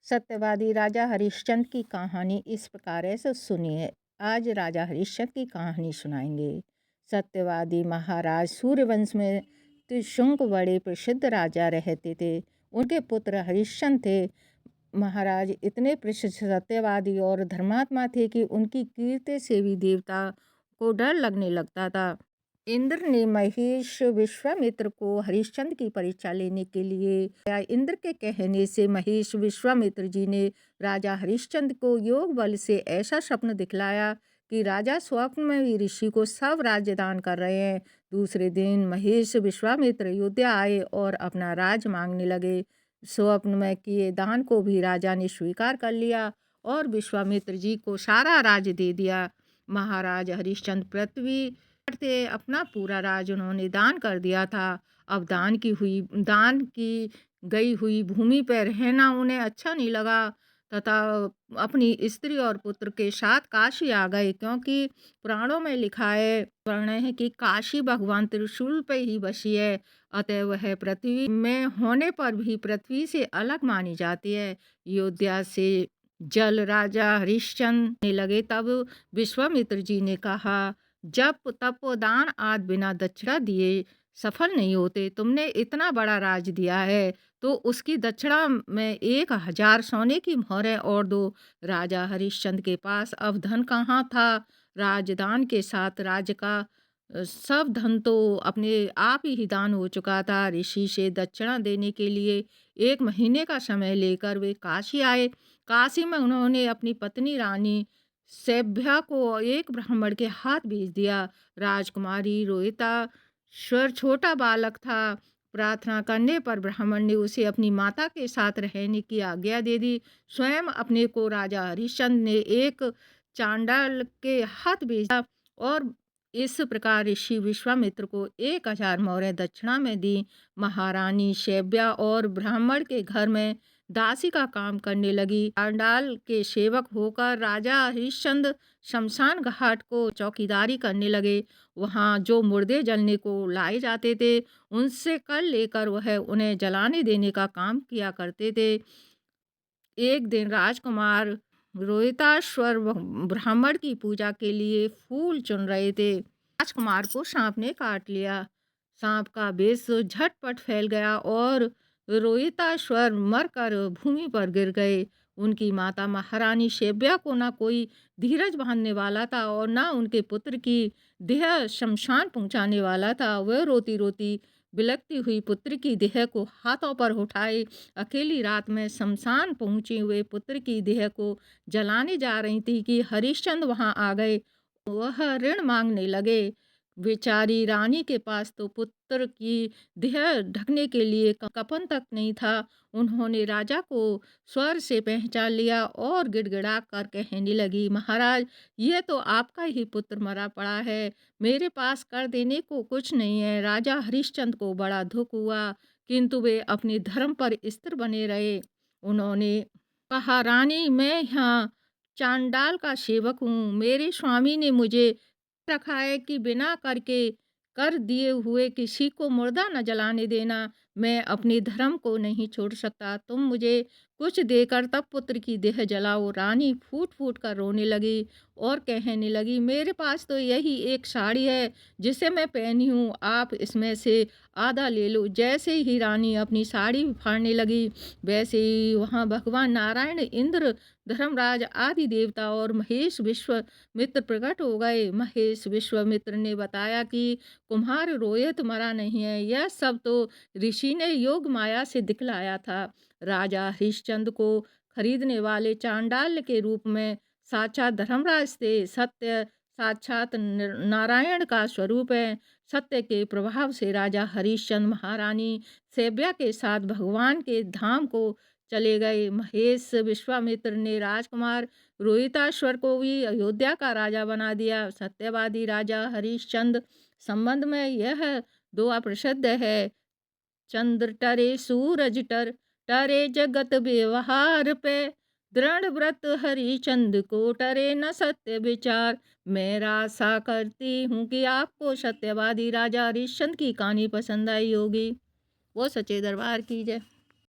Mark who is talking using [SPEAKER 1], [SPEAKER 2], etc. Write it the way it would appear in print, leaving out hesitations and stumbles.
[SPEAKER 1] सत्यवादी राजा हरिश्चंद्र की कहानी इस प्रकार है, सो सुनिए। आज राजा हरिश्चंद्र की कहानी सुनाएंगे। सत्यवादी महाराज सूर्यवंश में त्रिशंक बड़े प्रसिद्ध राजा रहते थे। उनके पुत्र हरिश्चंद्र थे। महाराज इतने प्रसिद्ध सत्यवादी और धर्मात्मा थे कि उनकी कीर्ति से भी देवता को डर लगने लगता था। इंद्र ने महेश विश्वामित्र को हरिश्चंद्र की परीक्षा लेने के लिए इंद्र के कहने से महेश विश्वामित्र जी ने राजा हरिश्चंद्र को योग बल से ऐसा स्वप्न दिखलाया कि राजा स्वप्न में भी ऋषि को सब राज्य दान कर रहे हैं। दूसरे दिन महेश विश्वामित्र अयोध्या आए और अपना राज मांगने लगे। स्वप्न में किए दान को भी राजा ने स्वीकार कर लिया और विश्वामित्र जी को सारा राज दे दिया। महाराज हरिश्चंद्र पृथ्वी से अपना पूरा राज उन्होंने दान कर दिया था। अब दान की गई हुई भूमि पर रहना उन्हें अच्छा नहीं लगा तथा अपनी स्त्री और पुत्र के साथ काशी आ गए, क्योंकि पुराणों में लिखा है वर्ण है कि काशी भगवान त्रिशूल पे ही बसी है, अतः वह पृथ्वी में होने पर भी पृथ्वी से अलग मानी जाती है। अयोध्या से जल राजा हरिश्चंद्र ने लगे तब विश्वामित्र जी ने कहा, जब तपोदान आदि बिना दक्षिणा दिए सफल नहीं होते। तुमने इतना बड़ा राज दिया है तो उसकी दक्षिणा में 1000 सोने की मोहरें और दो। राजा हरिश्चंद्र के पास अब धन कहाँ था। राजदान के साथ राज्य का सब धन तो अपने आप ही दान हो चुका था। ऋषि से दक्षिणा देने के लिए 1 महीने का समय लेकर वे काशी आए। काशी में उन्होंने अपनी पत्नी रानी सभ्या को एक ब्राह्मण के हाथ भेज दिया। राजकुमारी रोहिता स्वर छोटा बालक था। प्रार्थना करने पर ब्राह्मण ने उसे अपनी माता के साथ रहने की आज्ञा दे दी। स्वयं अपने को राजा हरिश्चंद्र ने एक चांडाल के हाथ भेजा और इस प्रकार ऋषि विश्वामित्र को 1000 मोहरें दक्षिणा में दी। महारानी सभ्या और ब्राह्मण के घर में दासी का काम करने लगी। चांडाल के सेवक होकर राजा हरिश्चंद्र शमशान घाट को चौकीदारी करने लगे। वहाँ जो मुर्दे जलने को लाए जाते थे उनसे कर लेकर वह उन्हें जलाने देने का काम किया करते थे। एक दिन राजकुमार रोहिताश्वर ब्राह्मण की पूजा के लिए फूल चुन रहे थे। राजकुमार को सांप ने काट लिया। सांप का विष झटपट फैल गया और रोहिताश्वर मरकर भूमि पर गिर गए। उनकी माता महारानी सभ्या को ना कोई धीरज बांधने वाला था और ना उनके पुत्र की देह शमशान पहुंचाने वाला था। वह रोती रोती बिलखती हुई पुत्र की देह को हाथों पर उठाए अकेली रात में शमशान पहुंचे हुए पुत्र की देह को जलाने जा रही थी कि हरिश्चंद्र वहां आ गए। वह ऋण मांगने लगे। बेचारी रानी के पास तो पुत्र की देह ढकने के लिए कफन तक नहीं था। उन्होंने राजा को स्वर से पहचान लिया और गिड़गिड़ा कर कहने लगी, महाराज, यह तो आपका ही पुत्र मरा पड़ा है, मेरे पास कर देने को कुछ नहीं है। राजा हरिश्चंद्र को बड़ा दुख हुआ, किंतु वे अपने धर्म पर स्थिर बने रहे। उन्होंने कहा, रानी, मैं यहाँ चांडाल का सेवक हूँ। मेरे स्वामी ने मुझे रखा है कि बिना कर दिए हुए किसी को मुर्दा न जलाने देना। मैं अपने धर्म को नहीं छोड़ सकता। तुम मुझे कुछ देकर तब पुत्र की देह जलाओ। रानी फूट फूट कर रोने लगी और कहने लगी, मेरे पास तो यही एक साड़ी है जिसे मैं पहनी हूँ, आप इसमें से आधा ले लो। जैसे ही रानी अपनी साड़ी फाड़ने लगी वैसे ही वहाँ भगवान नारायण, इंद्र, धर्मराज आदि देवता और महेश विश्वामित्र प्रकट हो गए। महेश विश्वामित्र ने बताया कि कुम्हार रोहित मरा नहीं है, यह सब तो ऋषि ने योग माया से दिखलाया था। राजा हरिश्चंद्र को खरीदने वाले चांडाल के रूप में साक्षात धर्मराज थे। सत्य साक्षात नारायण का स्वरूप है। सत्य के प्रभाव से राजा हरिश्चंद्र महारानी सभ्या के साथ भगवान के धाम को चले गए। महेश विश्वामित्र ने राजकुमार रोहिताश्वर को भी अयोध्या का राजा बना दिया। सत्यवादी राजा हरिश्चंद्र संबंध में यह दुआ प्रसिद्ध है, चंद्र टरे सूरज टरे जगत व्यवहार पे, दृढ़ व्रत हरिश्चंद्र को टरे न सत्य विचार। मैं आशा करती हूँ कि आपको सत्यवादी राजा हरिश्चंद्र की कहानी पसंद आई होगी। वो सच्चे दरबार की जय।